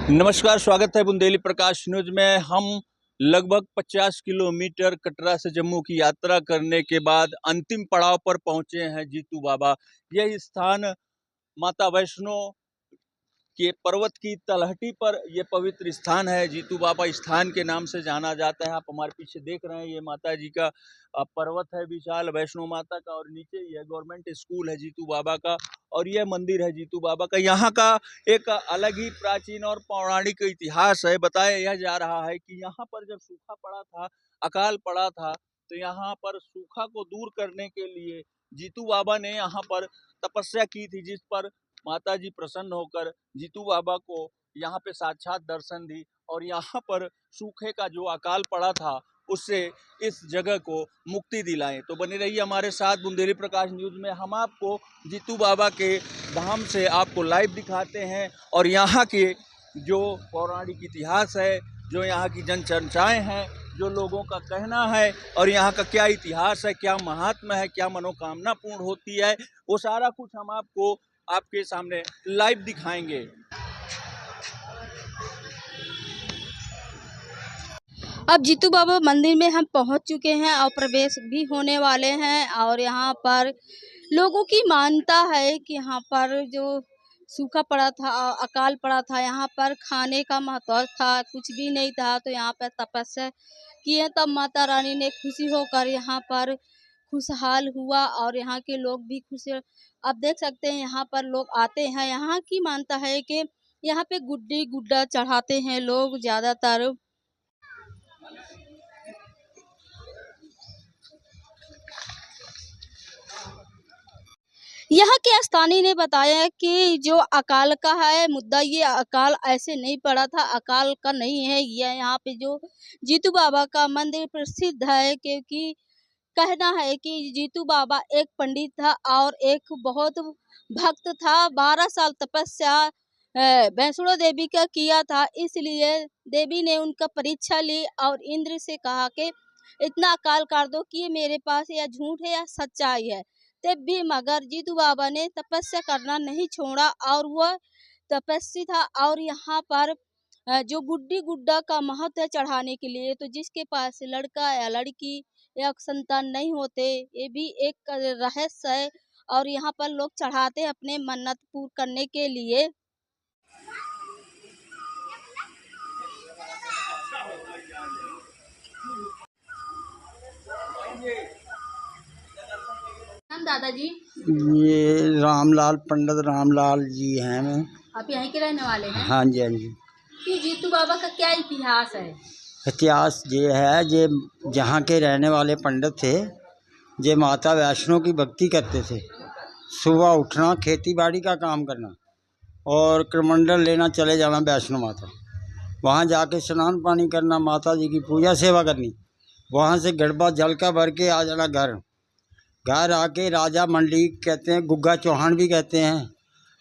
नमस्कार, स्वागत है बुंदेली प्रकाश न्यूज में। हम लगभग 50 किलोमीटर कटरा से जम्मू की यात्रा करने के बाद अंतिम पड़ाव पर पहुंचे हैं जीतू बाबा। यह स्थान माता वैष्णो के पर्वत की तलहटी पर यह पवित्र स्थान है। जीतू बाबा स्थान के नाम से जाना जाता है। आप हमारे पीछे देख रहे हैं, ये माता जी का पर्वत है विशाल, वैष्णो माता का, और नीचे यह गवर्नमेंट स्कूल है जीतू बाबा का, और यह मंदिर है जीतू बाबा का। यहाँ का एक अलग ही प्राचीन और पौराणिक इतिहास है। बताया यह जा रहा है कि यहाँ पर जब सूखा पड़ा था, अकाल पड़ा था, तो यहाँ पर सूखा को दूर करने के लिए जीतू बाबा ने यहाँ पर तपस्या की थी, जिस पर माता जी प्रसन्न होकर जीतू बाबा को यहाँ पे साक्षात दर्शन दी, और यहाँ पर सूखे का जो अकाल पड़ा था उससे इस जगह को मुक्ति दिलाएं। तो बने रहिए हमारे साथ बुंदेली प्रकाश न्यूज में। हम आपको जीतू बाबा के धाम से आपको लाइव दिखाते हैं, और यहाँ के जो पौराणिक इतिहास है, जो यहाँ की जन चर्चाएँ हैं, जो लोगों का कहना है, और यहाँ का क्या इतिहास है, क्या महात्मा है, क्या मनोकामना पूर्ण होती है, वो सारा कुछ हम आपको आपके सामने लाइव दिखाएंगे। अब जीतू बाबा मंदिर में हम पहुंच चुके हैं और प्रवेश भी होने वाले हैं। और यहाँ पर लोगों की मान्यता है कि यहाँ पर जो सूखा पड़ा था, अकाल पड़ा था, यहाँ पर खाने का महत्व था, कुछ भी नहीं था, तो यहाँ पर तपस्या किए, तब माता रानी ने खुशी होकर यहाँ पर खुशहाल हुआ, और यहाँ के लोग भी खुश। आप देख सकते हैं यहाँ पर लोग आते हैं। यहाँ की मान्यता है कि यहाँ पे गुड्डी गुड्डा चढ़ाते हैं लोग ज़्यादातर। यहाँ के स्थानीय ने बताया कि जो अकाल का है मुद्दा, ये अकाल ऐसे नहीं पड़ा था, अकाल का नहीं है। ये यहाँ पे जो जीतू बाबा का मंदिर प्रसिद्ध है, क्योंकि कहना है कि जीतू बाबा एक पंडित था और एक बहुत भक्त था। 12 साल तपस्या वैष्णो देवी का किया था, इसलिए देवी ने उनका परीक्षा ली और इंद्र से कहा कि इतना अकाल कर दो कि ये मेरे पास या झूठ है या सच्चाई है। तब भी मगर जीतू बाबा ने तपस्या करना नहीं छोड़ा, और वह तपस्वी था। और यहाँ पर जो गुड्डी गुड्डा का महत्व है चढ़ाने के लिए, तो जिसके पास लड़का या लड़की या संतान नहीं होते, ये भी एक रहस्य है, और यहाँ पर लोग चढ़ाते हैं अपने मन्नत पूर्ण करने के लिए। हम दादाजी, ये रामलाल, पंडित रामलाल जी हैं। मैं आप यहीं के रहने वाले हैं? हाँ जी, हाँ जी। कि जीतू बाबा का क्या इतिहास है? इतिहास ये है, जे जहाँ के रहने वाले पंडित थे, जे माता वैष्णो की भक्ति करते थे। सुबह उठना, खेती बाड़ी का काम करना, और कमंडल लेना चले जाना वैष्णो माता। वहाँ जाके स्नान पानी करना, माता जी की पूजा सेवा करनी। वहाँ से गड़बा जल का भर के आ जाना घर। घर आके राजा मंडली कहते हैं, गुग्गा चौहान भी कहते हैं,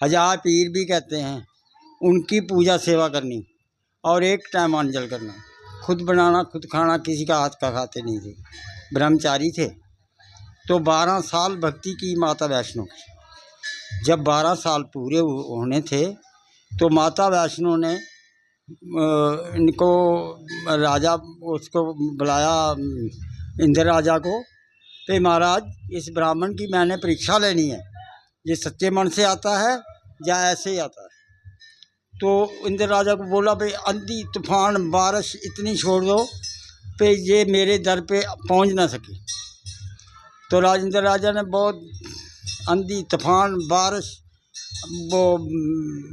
हजार पीर भी कहते हैं, उनकी पूजा सेवा करनी, और एक टाइम अंजल करना। खुद बनाना, खुद खाना, किसी का हाथ का खाते नहीं थे, ब्रह्मचारी थे। तो 12 साल भक्ति की माता वैष्णो की। जब 12 साल पूरे होने थे, तो माता वैष्णो ने इनको राजा उसको बुलाया, इंद्र राजा को, तो महाराज इस ब्राह्मण की मैंने परीक्षा लेनी है, ये सच्चे मन से आता है या ऐसे ही आता है। तो इंद्र राजा को बोला, भाई आंधी तूफान बारिश इतनी छोड़ दो पे ये मेरे दर पे पहुंच ना सके। तो राजेंद्र राजा ने बहुत आंधी तूफान बारिश, वो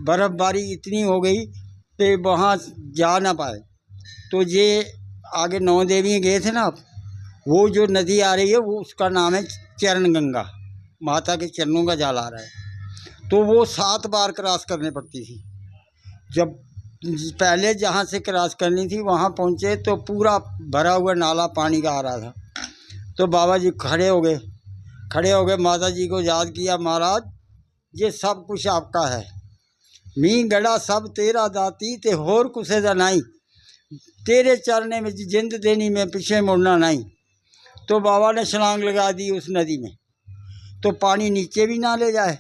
बर्फ़बारी इतनी हो गई कि वहाँ जा ना पाए। तो ये आगे 9 देवी गए थे ना, वो जो नदी आ रही है वो उसका नाम है चरण गंगा, माता के चरणों का जल आ रहा है। तो वो 7 बार क्रॉस करनी पड़ती थी। जब पहले जहाँ से क्रॉस करनी थी वहाँ पहुँचे तो पूरा भरा हुआ नाला पानी का आ रहा था। तो बाबा जी खड़े हो गए, माता जी को याद किया, महाराज ये सब कुछ आपका है, मी गड़ा सब तेरा दाती ते होर कुसे दा नाई, तेरे चरने में जिंद देनी में पीछे मुड़ना नहीं। तो बाबा ने छलांग लगा दी उस नदी में, तो पानी नीचे भी ना ले जाए,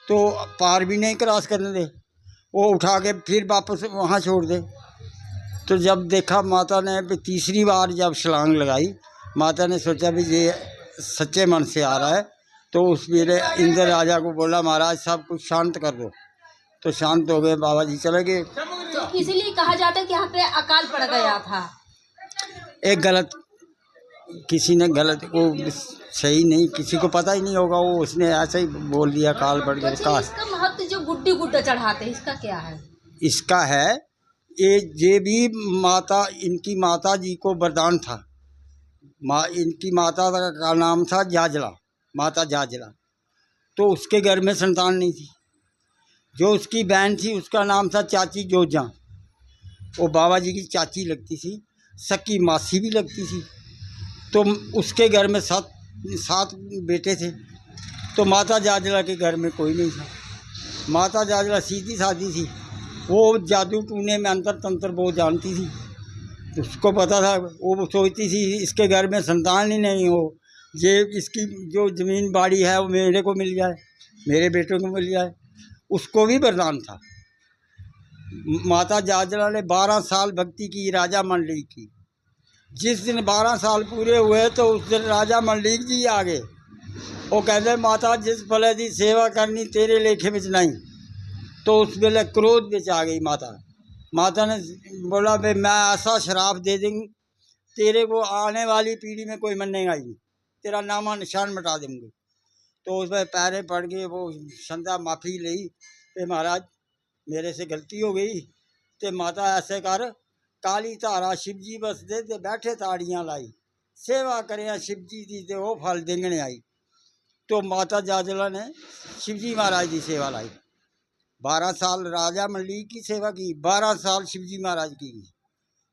तो पार भी नहीं क्रॉस करने दे। वो उठा के फिर वापस वहाँ छोड़ दे। तो जब देखा माता ने तीसरी बार जब छलांग लगाई, माता ने सोचा भी ये सच्चे मन से आ रहा है, तो उस मेरे इंद्र राजा को बोला महाराज सब कुछ शांत कर दो। तो शांत हो गए, बाबा जी चले गए। तो इसलिए कहा जाता है कि यहाँ पे अकाल पड़ गया था। एक गलत, किसी ने गलत, वो सही नहीं, किसी को पता ही नहीं होगा, वो उसने ऐसे ही बोल दिया काल पड़ गया। इसका महत्व जो गुड्डी गुड्डा चढ़ाते हैं इसका क्या है? इसका है ये भी माता, इनकी माता जी को वरदान था। इनकी माता का नाम था जाजला, माता जाजला। तो उसके घर में संतान नहीं थी। जो उसकी बहन थी उसका नाम था चाची जोजा। वो बाबा जी की चाची लगती थी, सकी मासी भी लगती थी। तो उसके घर में सात बेटे थे। तो माता जाजला के घर में कोई नहीं था। माता जाजला सीधी सादी थी, वो जादू टूने में अंतर तंत्र वो जानती थी। उसको पता था, वो सोचती थी इसके घर में संतान ही नहीं हो, ये इसकी जो ज़मीन बाड़ी है वो मेरे को मिल जाए, मेरे बेटों को मिल जाए। उसको भी वरदान था। माता जाजला ने 12 साल भक्ति की राजा मंडलिक की। जिस दिन 12 साल पूरे हुए तो उस दिन राजा मंडलिक जी आ गए। वो कहते माता जिस फले की सेवा करनी तेरे लेखे में नहीं। तो उस वेले क्रोध में आ गई माता। माता ने बोला भाई मैं ऐसा शराब दे दूँगी तेरे को, आने वाली पीढ़ी में कोई मनेगा ही नहीं, तेरा नामा निशान मिटा देंगे। तो उसमें पैरे पड़ गए, वो संध्या माफ़ी ली कि महाराज मेरे से गलती हो गई। तो माता ऐसे कर, काली धारा शिव जी बस दे ते बैठे ताड़ियाँ लाई, सेवा करें शिव जी की ते वो फल देंगने आई। तो माता जाजला ने शिव जी महाराज की सेवा लाई। 12 साल राजा मंडलिक की सेवा की, 12 साल शिव जी महाराज की।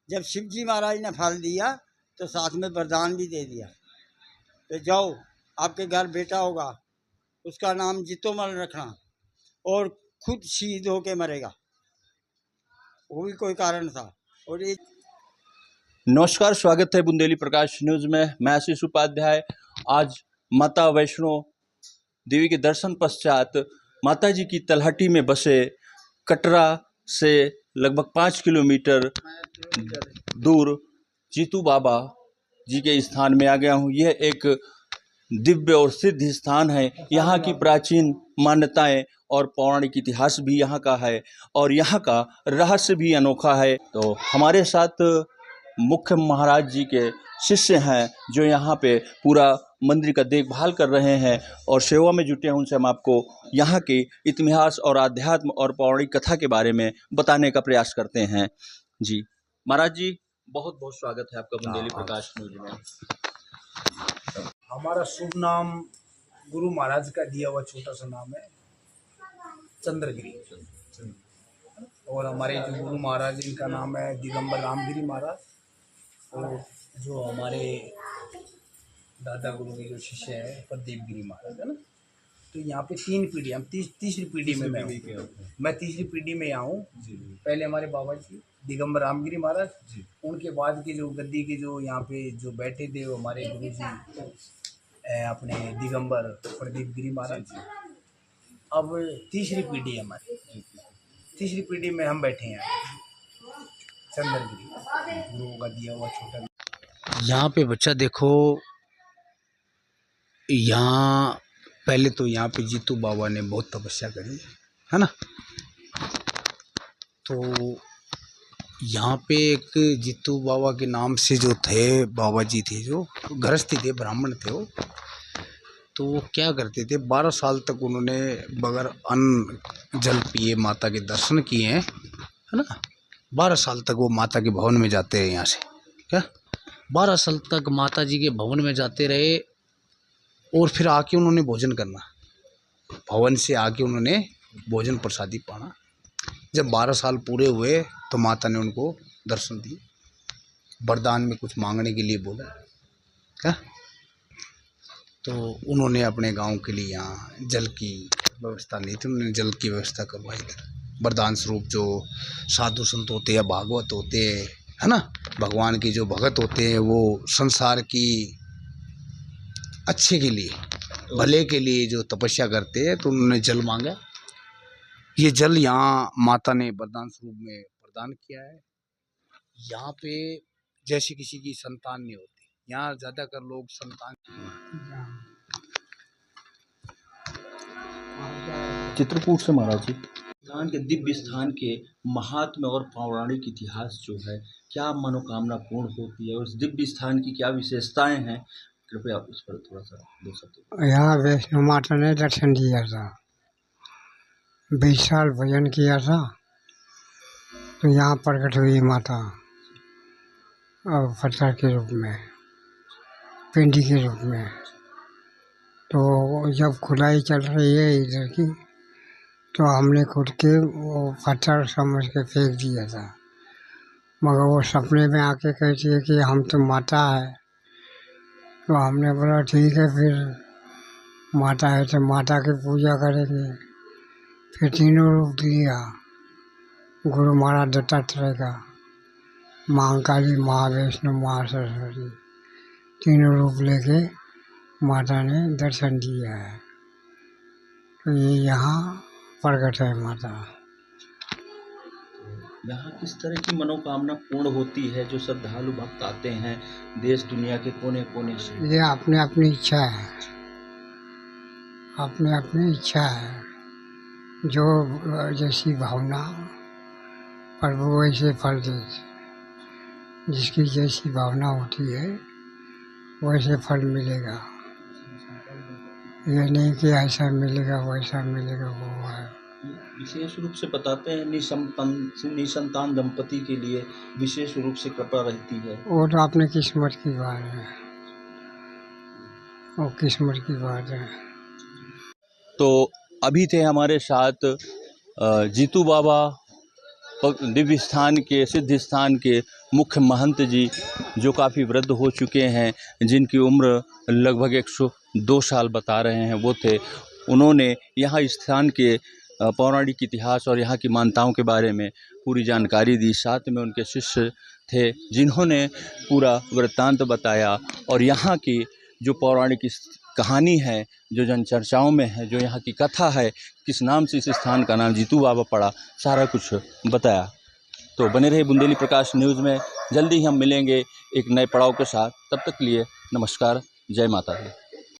जब शिव जी महाराज ने फल दिया तो साथ में वरदान भी दे दिया, तो जाओ आपके घर बेटा होगा, उसका नाम जितोमल रखना, और खुद शहीद होके मरेगा। वो भी कोई कारण था। और ये नमस्कार, स्वागत है बुंदेली प्रकाश न्यूज में। मैं आशीष उपाध्याय। आज माता वैष्णो देवी के दर्शन पश्चात माता जी की तलहटी में बसे कटरा से लगभग 5 किलोमीटर दूर जीतू बाबा जी के स्थान में आ गया हूँ। यह एक दिव्य और सिद्ध स्थान है। यहाँ की प्राचीन मान्यताएं और पौराणिक इतिहास भी यहाँ का है और यहाँ का रहस्य भी अनोखा है। तो हमारे साथ मुख्य महाराज जी के शिष्य हैं जो यहाँ पे पूरा मंदिर का देखभाल कर रहे हैं और सेवा में जुटे हैं। उनसे हम आपको यहाँ के इतिहास और आध्यात्म और पौराणिक कथा के बारे में बताने का प्रयास करते हैं। जी महाराज जी, बहुत बहुत स्वागत है आपका बुंदेली प्रकाश न्यूज में। हमारा शुभ नाम गुरु महाराज का दिया हुआ छोटा सा नाम है चंद्रगिरी, और हमारे जो गुरु महाराज इनका नाम है दिगंबर रामगिरी महाराज, और जो हमारे दादा गुरु के जो शिष्य है प्रदीप गिरी महाराज है ना। तो यहाँ पे 3 पीढ़ी, हम तीसरी पीढ़ी में मैं तीसरी पीढ़ी में यहाँ हूँ। पहले हमारे बाबा जी दिगंबर रामगिरी महाराज, उनके बाद की जो गद्दी के जो यहाँ पे जो बैठे थे वो हमारे गुरु जी अपने दिगंबर प्रदीप गिरी महाराज। अब तीसरी पीढ़ी है हमारी, तीसरी पीढ़ी में हम बैठे हैं चंद्रगिरी, गुरु का दिया हुआ छोटा। यहाँ पे बच्चा देखो, यहाँ पहले तो यहाँ पे जीतू बाबा ने बहुत तपस्या करी है ना। तो यहाँ पे एक जीतू बाबा के नाम से जो थे बाबा जी थे, जो गृहस्थी थे, ब्राह्मण थे वो। तो वो क्या करते थे, 12 साल तक उन्होंने बगैर अन्न जल पिए माता के दर्शन किए हैं है ना। 12 साल तक वो माता के भवन में जाते हैं यहाँ से, क्या 12 साल तक माता जी के भवन में जाते रहे, और फिर आके उन्होंने भोजन करना, भवन से आके उन्होंने भोजन प्रसादी पाना। जब 12 साल पूरे हुए तो माता ने उनको दर्शन दिए, वरदान में कुछ मांगने के लिए बोला, क्या। तो उन्होंने अपने गांव के लिए यहाँ जल की व्यवस्था नहीं थी, उन्होंने जल की व्यवस्था करवाई इधर। वरदान स्वरूप जो साधु संत होते हैं, भागवत होते हैं है ना, भगवान के जो भगत होते हैं, वो संसार की अच्छे के लिए, भले के लिए जो तपस्या करते हैं, तो उन्होंने जल मांगा ये जल यहाँ माता ने वरदान स्वरूप में प्रदान किया है। यहाँ पे जैसे किसी की संतान नहीं होती, यहाँ ज्यादातर लोग संतान। चित्रकूट से महाराज जी, स्थान के दिव्य स्थान के महात्म्य और पौराणिक इतिहास जो है, क्या मनोकामना पूर्ण होती है और उस दिव्य स्थान की क्या विशेषताएं हैं, कृपया आप उस पर थोड़ा सा 2 शब्द। यहाँ वैष्णो माता ने दर्शन दिया था, 20 साल भजन किया था, तो यहाँ प्रकट हुई माता और पत्थर के रूप में, पिंडी के रूप में। तो जब खुदाई चल रही है इधर की, तो हमने खुद के वो पत्थर समझ के फेंक दिया था, मगर वो सपने में आके कहती है कि हम तो माता है। तो हमने बोला ठीक है, फिर माता है तो माता की पूजा करेंगे। फिर तीनों रूप लिया, गुरु महाराज दत्तात्रेय का, महाकाली, महावैष्णो, महासरस्वती, तीनों रूप लेके माता ने दर्शन दिया है। तो ये यहाँ प्रकट है माता। यहाँ किस तरह की मनोकामना पूर्ण होती है जो श्रद्धालु भक्त आते हैं देश दुनिया के कोने कोने से? ये अपने अपनी इच्छा है, अपने अपनी इच्छा है, जो जैसी भावना प्रभु वैसे फल दे। जिसकी जैसी भावना होती है वैसे फल मिलेगा। ये नहीं कि ऐसा मिलेगा वैसा मिलेगा, वो है। विशेष रूप से बताते हैं निसंतान दंपति के लिए विशेष रूप से कृपा रहती है। वो तो अपनी किस्मत की बात है, वो किस्मत की बात है। तो अभी थे हमारे साथ जीतू बाबा दिव्य स्थान के, सिद्ध स्थान के मुख्य महंत जी, जो काफ़ी वृद्ध हो चुके हैं, जिनकी उम्र लगभग 102 साल बता रहे हैं, वो थे। उन्होंने यहाँ स्थान के पौराणिक इतिहास और यहाँ की मान्यताओं के बारे में पूरी जानकारी दी। साथ में उनके शिष्य थे जिन्होंने पूरा वृत्तांत बताया और यहाँ की जो पौराणिक कहानी है, जो जनचर्चाओं में है, जो यहाँ की कथा है, किस नाम से इस स्थान का नाम जीतू बाबा पड़ा, सारा कुछ बताया। तो बने रहे बुंदेली प्रकाश न्यूज़ में। जल्दी ही हम मिलेंगे एक नए पड़ाव के साथ। तब तक के लिए नमस्कार, जय माता दी।